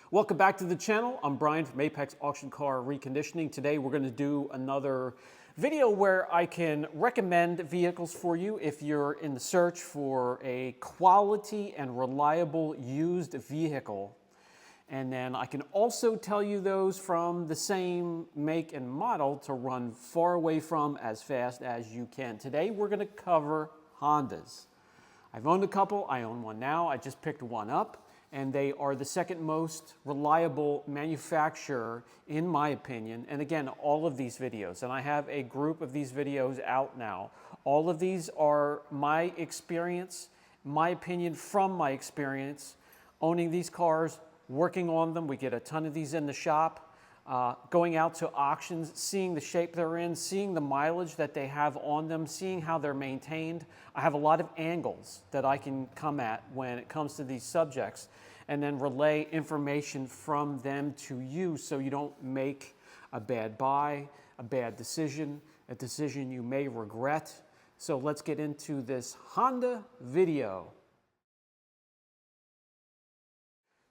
Welcome back to the channel. I'm Brian from Apex Auction Car Reconditioning. Today we're going to do another video where I can recommend vehicles for you if you're in the search for a quality and reliable used vehicle. And then I can also tell you those from the same make and model to run far away from as fast as you can. Today we're going to cover Hondas. I've owned a couple. I own one now. I just picked one up. And they are the second most reliable manufacturer, in my opinion. And again, all of these videos, and I have a group of these videos out now. All of these are my experience, my opinion from my experience, owning these cars, working on them. We get a ton of these in the shop. Going out to auctions, seeing the shape they're in, seeing the mileage that they have on them, seeing how they're maintained. I have a lot of angles that I can come at when it comes to these subjects and then relay information from them to you so you don't make a bad buy, a bad decision, a decision you may regret. So let's get into this Honda video.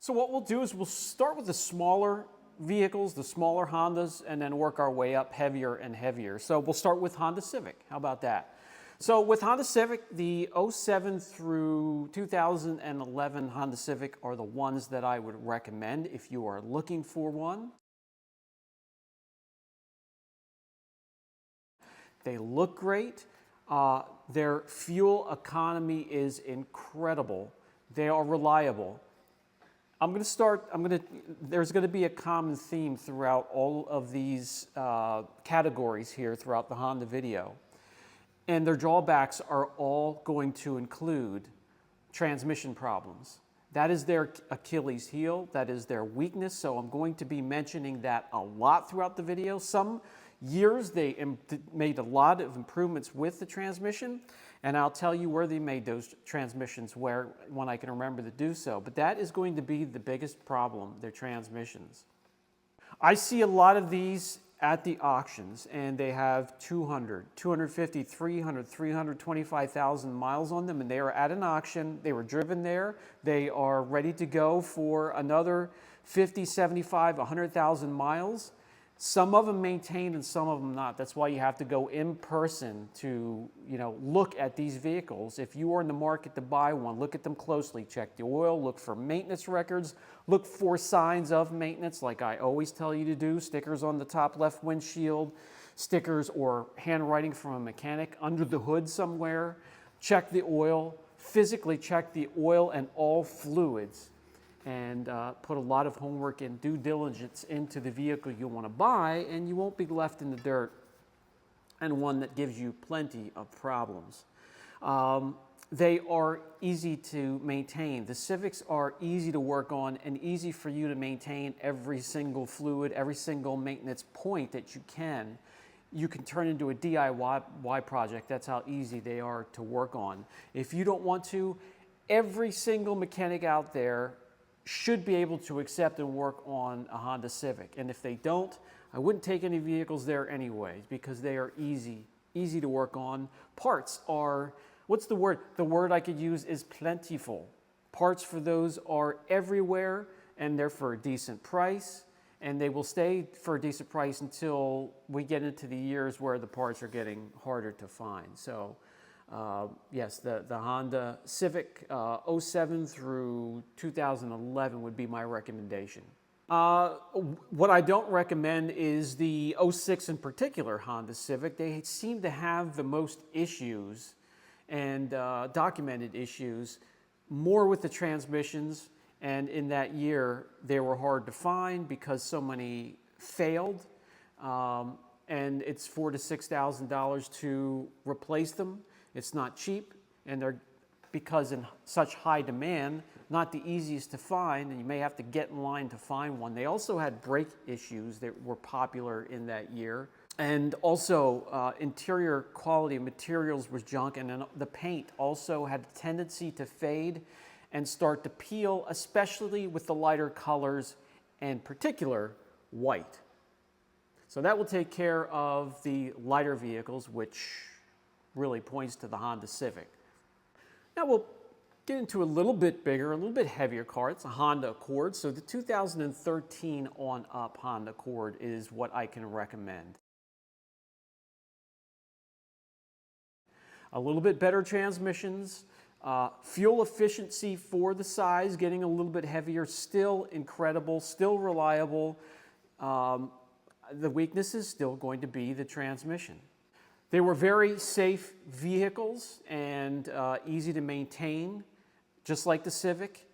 So what we'll do is we'll start with the smaller vehicles, the smaller Hondas, and then work our way up heavier and heavier. So we'll start with Honda Civic. How about that? So with Honda Civic, the 07 through 2011 Honda Civic are the ones that I would recommend if you are looking for one. They look great. Their fuel economy is incredible. They are reliable. There's going to be a common theme throughout all of these categories here throughout the Honda video. And their drawbacks are all going to include transmission problems. That is their Achilles heel. That is their weakness. So I'm going to be mentioning that a lot throughout the video. Some years they made a lot of improvements with the transmission. And I'll tell you where they made those transmissions when I can remember to do so. But that is going to be the biggest problem, their transmissions. I see a lot of these at the auctions, and they have 200, 250, 300, 325,000 miles on them, and they are at an auction. They were driven there. They are ready to go for another 50, 75, 100,000 miles. Some of them maintained and some of them not. That's why you have to go in person to, look at these vehicles. If you are in the market to buy one, look at them closely. Check the oil, look for maintenance records, look for signs of maintenance like I always tell you to do. Stickers on the top left windshield, stickers or handwriting from a mechanic under the hood somewhere. Check the oil, physically check the oil and all fluids. And put a lot of homework and due diligence into the vehicle you want to buy, and you won't be left in the dirt and one that gives you plenty of problems. They are easy to maintain. The Civics are easy to work on and easy for you to maintain every single fluid, every single maintenance point that you can. You can turn into a DIY project. That's how easy they are to work on. If you don't want to, every single mechanic out there should be able to accept and work on a Honda Civic. And if they don't, I wouldn't take any vehicles there anyways because they are easy to work on. Parts are, what's the word? The word I could use is plentiful. Parts for those are everywhere and they're for a decent price, and they will stay for a decent price until we get into the years where the parts are getting harder to find. So yes, the Honda Civic 07 through 2011 would be my recommendation. What I don't recommend is the 06 in particular Honda Civic. They seem to have the most issues and documented issues, more with the transmissions. And in that year, they were hard to find because so many failed. And it's $4,000 to $6,000 to replace them. It's not cheap, and they're, because in such high demand, not the easiest to find, and you may have to get in line to find one. They also had brake issues that were popular in that year. And also, interior quality of materials was junk, and then the paint also had a tendency to fade and start to peel, especially with the lighter colors, and in particular, white. So that will take care of the lighter vehicles, which really points to the Honda Civic. Now we'll Get into a little bit bigger, a little bit heavier car. It's a Honda Accord. So the 2013 on up Honda Accord is what I can recommend. A little bit better transmissions, fuel efficiency for the size, getting a little bit heavier, still incredible, still reliable. The weakness is still going to be the transmission. They were very safe vehicles and easy to maintain, just like the Civic.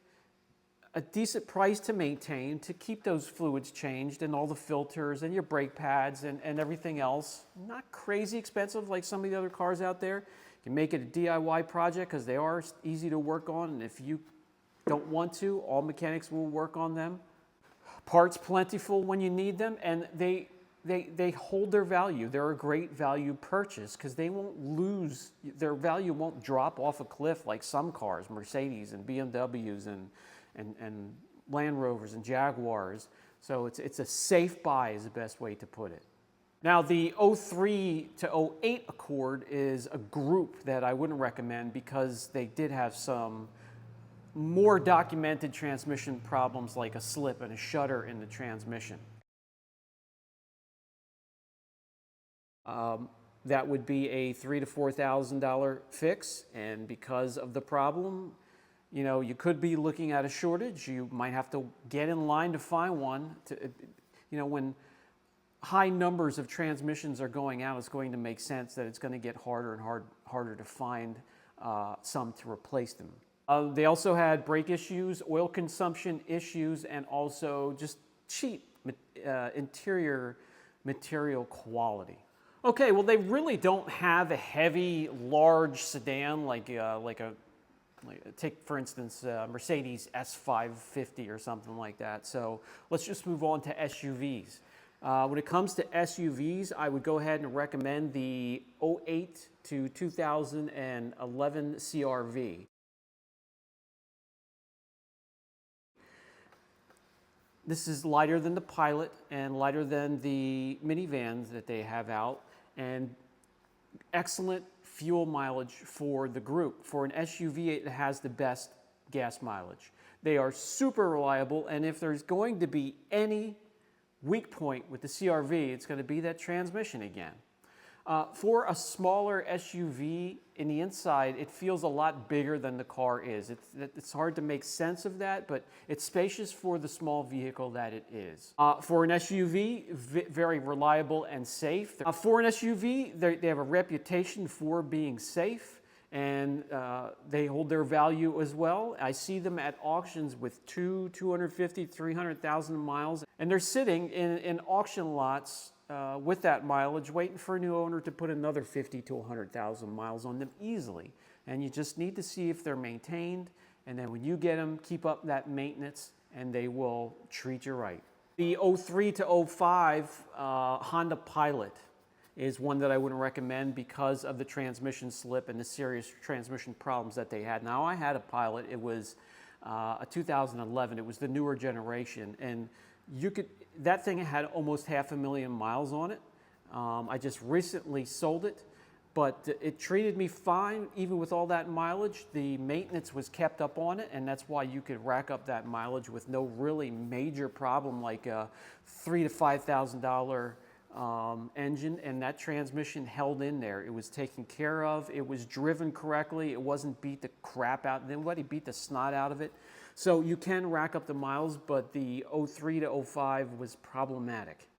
A decent price to maintain, to keep those fluids changed and all the filters and your brake pads and everything else. Not crazy expensive like some of the other cars out there. You can make it a DIY project because they are easy to work on, and if you don't want to, all mechanics will work on them. Parts plentiful when you need them, and they hold their value. They're a great value purchase because they won't lose, their value won't drop off a cliff like some cars, Mercedes and BMWs and Land Rovers and Jaguars. So it's a safe buy is the best way to put it. Now the 03 to 08 Accord is a group that I wouldn't recommend because they did have some more documented transmission problems like a slip and a shudder in the transmission. That would be a $3,000 to $4,000 fix, and because of the problem, you know, you could be looking at a shortage. You might have to get in line to find one. When high numbers of transmissions are going out, it's going to make sense that it's going to get harder and harder to find some to replace them. They also had brake issues, oil consumption issues, and also just cheap interior material quality. Okay, well, they really don't have a heavy, large sedan take, for instance, Mercedes S550 or something like that. So let's just move on to SUVs. When it comes to SUVs, I would go ahead and recommend the 08 to 2011 CR-V. This is lighter than the Pilot and lighter than the minivans that they have out, and excellent fuel mileage for the group. For an SUV, it has the best gas mileage. They are super reliable, and if there's going to be any weak point with the CR-V, it's going to be that transmission again. For a smaller SUV, in the inside, it feels a lot bigger than the car is. It's hard to make sense of that, but it's spacious for the small vehicle that it is. For an SUV, very reliable and safe. For an SUV, they have a reputation for being safe, and they hold their value as well. I see them at auctions with 250, 300,000 miles, and they're sitting in auction lots with that mileage, waiting for a new owner to put another 50 to 100,000 miles on them easily. And you just need to see if they're maintained, and then when you get them, keep up that maintenance, and they will treat you right. The 03 to 05 Honda Pilot is one that I wouldn't recommend because of the transmission slip and the serious transmission problems that they had. Now, I had a Pilot. It was a 2011. It was the newer generation, and that thing had almost 500,000 miles on it. I just recently sold it, but it treated me fine even with all that mileage. The maintenance was kept up on it, and that's why you could rack up that mileage with no really major problem like a $3,000 to $5,000 engine, and that transmission held in there. It was taken care of. It was driven correctly. It wasn't beat the crap out. Nobody beat the snot out of it. So you can rack up the miles, but the 03 to 05 was problematic.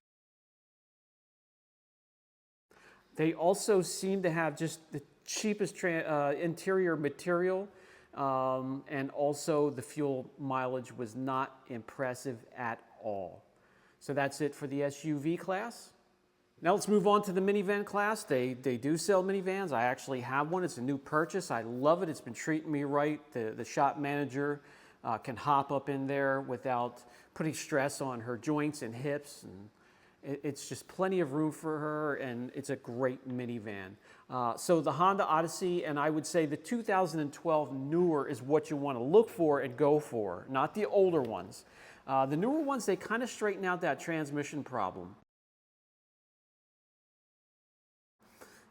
They also seem to have just the cheapest interior material, and also the fuel mileage was not impressive at all. So that's it for the SUV class. Now let's move on to the minivan class. They do sell minivans. I actually have one. It's a new purchase. I love it. It's been treating me right. The shop manager can hop up in there without putting stress on her joints and hips, and it's just plenty of room for her, and it's a great minivan. So the Honda Odyssey, and I would say the 2012 newer is what you want to look for and go for, not the older ones. The newer ones, they kind of straighten out that transmission problem.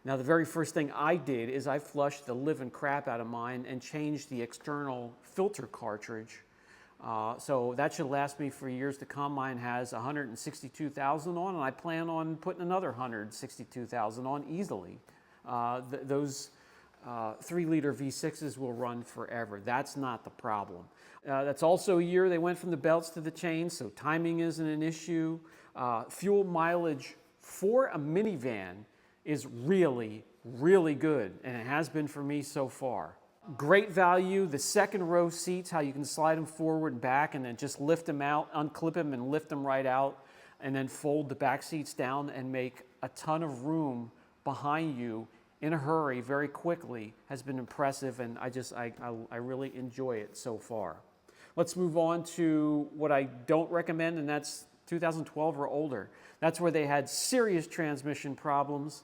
Now, the very first thing I did is I flushed the living crap out of mine and changed the external filter cartridge. So that should last me for years to come. Mine has 162,000 on, and I plan on putting another 162,000 on easily. Those 3-liter V6s will run forever. That's not the problem. That's also a year they went from the belts to the chains, so timing isn't an issue. Fuel mileage for a minivan is really, really good, and it has been for me so far. Great value. The second row seats, how you can slide them forward and back and then just lift them out, unclip them and lift them right out, and then fold the back seats down and make a ton of room behind you in a hurry very quickly has been impressive, and I really enjoy it so far. Let's move on to what I don't recommend, and that's 2012 or older. That's where they had serious transmission problems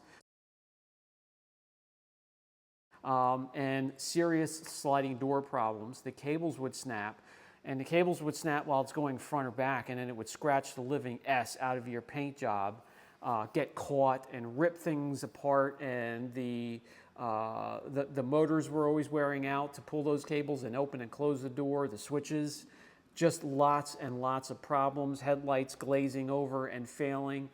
and serious sliding door problems. The cables would snap, and the cables would snap while it's going front or back, and then it would scratch the living S out of your paint job, get caught and rip things apart, and the motors were always wearing out to pull those cables and open and close the door, the switches, just lots and lots of problems, headlights glazing over and failing,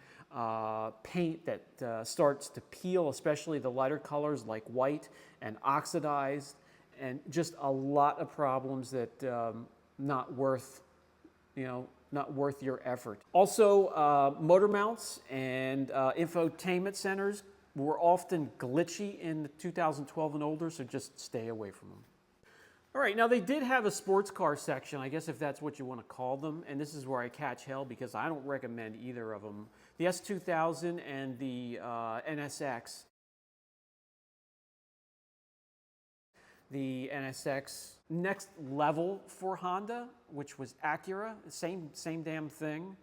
paint that starts to peel, especially the lighter colors like white, and oxidized, and just a lot of problems that not worth your effort. Also, motor mounts and infotainment centers were often glitchy in the 2012 and older, so just stay away from them. All right, now they did have a sports car section, I guess if that's what you want to call them, and this is where I catch hell because I don't recommend either of them. The S2000 and the NSX. The NSX, next level for Honda, which was Acura, same damn thing.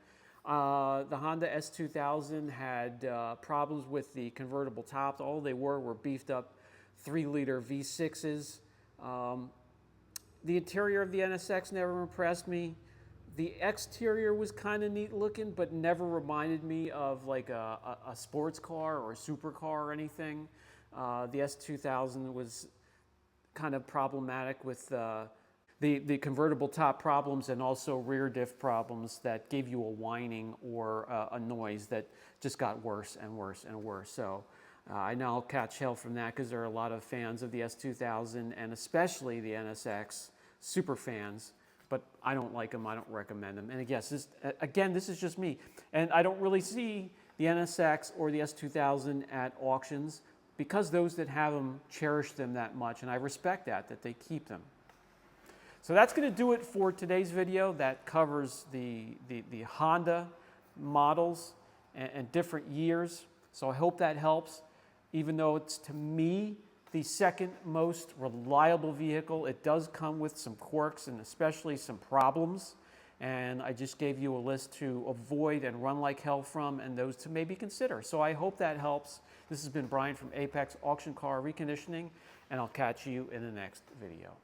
The Honda S2000 had problems with the convertible top. All they were beefed up 3-liter V6s. The interior of the NSX never impressed me. The exterior was kind of neat looking, but never reminded me of like a sports car or a supercar or anything. The S2000 was kind of problematic with the convertible top problems and also rear diff problems that gave you a whining or a noise that just got worse and worse and worse. So I now catch hell from that because there are a lot of fans of the S2000 and especially the NSX, super fans, but I don't like them, I don't recommend them. And again, this is just me. And I don't really see the NSX or the S2000 at auctions because those that have them cherish them that much, and I respect that they keep them. So that's going to do it for today's video. That covers the Honda models and different years. So I hope that helps. Even though it's, to me, the second most reliable vehicle, it does come with some quirks and especially some problems. And I just gave you a list to avoid and run like hell from, and those to maybe consider. So I hope that helps. This has been Brian from Apex Auction Car Reconditioning, and I'll catch you in the next video.